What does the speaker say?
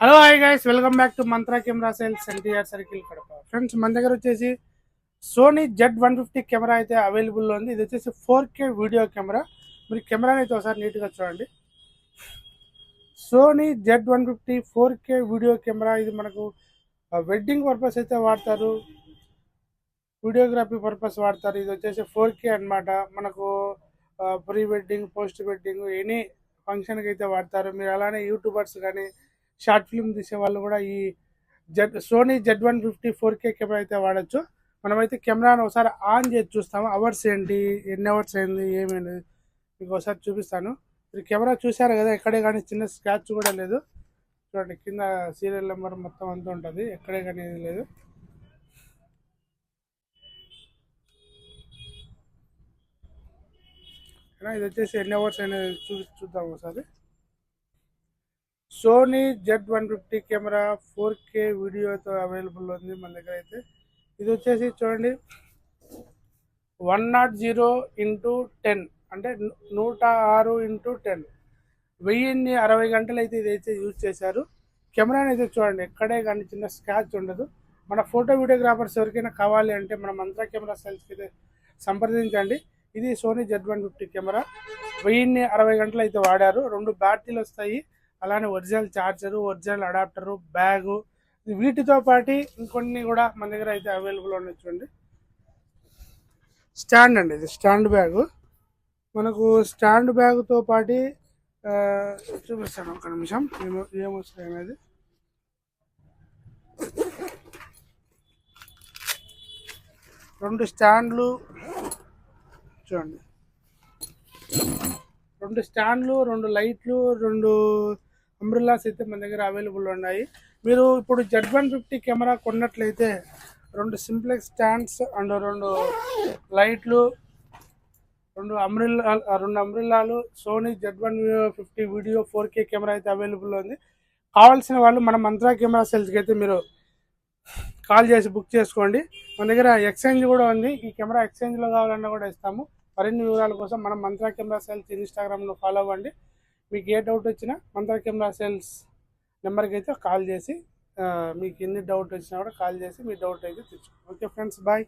Hello hi guys, welcome back to mantra camera sales NTR circle Kadapa. Friends, మన దగ్గర వచ్చేసి Sony Z150 camera అయితే అవైలబుల్లో ఉంది. ఇది వచ్చేసి 4K వీడియో కెమెరా. మీరు కెమెరాని అయితే ఒకసారి నీట్గా చూడండి. Sony Z150 4K video camera. ఇది మనకు వెడ్డింగ్ పర్పస్ అయితే వాడతారు, వీడియోగ్రఫీ పర్పస్ వాడతారు. ఇది వచ్చేసి 4K అన్నమాట. మనకు pre wedding, post wedding, any ఫంక్షన్కి అయితే వాడతారు. మీరు అలానే యూట్యూబర్స్ కానీ షార్ట్ ఫిల్మ్ తీసే వాళ్ళు కూడా ఈ సోనీ Z150 4K కెమెరా అయితే వాడచ్చు. మనమైతే కెమెరాను ఒకసారి ఆన్ చేసి చూస్తాము. అవర్స్ ఏంటి, ఎన్ని అవర్స్ అయింది, ఏమైంది మీకు ఒకసారి చూపిస్తాను. మీరు కెమెరా చూసారు కదా, ఎక్కడే కానీ చిన్న స్క్రాచ్ కూడా లేదు. చూడండి, కింద సీరియల్ నెంబర్ మొత్తం అంతా ఉంటుంది, ఎక్కడే కానీ ఏది లేదు. ఇది వచ్చేసి ఎన్ని అవర్స్ అనేది చూద్దాం ఒకసారి. సోనీ Z150 కెమెరా 4K వీడియోతో అవైలబుల్ ఉంది మన దగ్గర అయితే. ఇది వచ్చేసి చూడండి, 100x10 అంటే 106x10, 1060 గంటలు అయితే ఇదైతే యూజ్ చేశారు. కెమెరాని అయితే చూడండి, ఎక్కడే కానీ చిన్న స్క్రాచ్ ఉండదు. మన ఫోటో వీడియోగ్రాఫర్స్ ఎవరికైనా కావాలి అంటే మన మంత్రా కెమెరా సెల్స్కి అయితే సంప్రదించండి. ఇది సోనీ Z150 కెమెరా. 1060 గంటలు అయితే వాడారు. 2 బ్యాటరీలు వస్తాయి, అలానే original charger, original adapter, bag, వీటితో పాటు ఇంకొన్ని కూడా మన దగ్గర అయితే అవైలబుల్ ఉన్నాయి. చూడండి, స్టాండ్ అండి, ఇది స్టాండ్ బ్యాగు. మనకు స్టాండ్ బ్యాగుతో పాటు చూపిస్తాను ఒక నిమిషం ఏమొస్తాయి అనేది. రెండు స్టాండ్లు చూడండి, 2 స్టాండ్లు, 2 లైట్లు, 2 అంబ్రెల్లాస్ అయితే మన దగ్గర అవైలబుల్ ఉన్నాయి. మీరు ఇప్పుడు Z150 కెమెరా కొన్నట్లయితే 2 సింప్లెక్స్ స్టాండ్స్ అండ్ 2 లైట్లు, 2 అంబ్రెల్లాలు, Sony Z150 video 4K camera అయితే అవైలబుల్ ఉంది. కావాల్సిన వాళ్ళు మన మంత్రా కెమెరా సెల్స్కి అయితే మీరు కాల్ చేసి బుక్ చేసుకోండి. మన దగ్గర ఎక్స్చేంజ్ కూడా ఉంది. ఈ కెమెరా ఎక్స్చేంజ్లో కావాలన్నా కూడా ఇస్తాము. మరిన్ని వివరాల కోసం మనం మంత్రా కెమెరా సేల్స్ ఇన్స్టాగ్రామ్లో ఫాలో అవ్వండి. మీకు ఏ డౌట్ వచ్చినా మంత్రా కెమెరా సేల్స్ నెంబర్కి అయితే కాల్ చేసి, మీకు ఎన్ని డౌట్ వచ్చినా కూడా కాల్ చేసి మీ డౌట్ అయితే తెచ్చుకోండి. Okay friends, bye.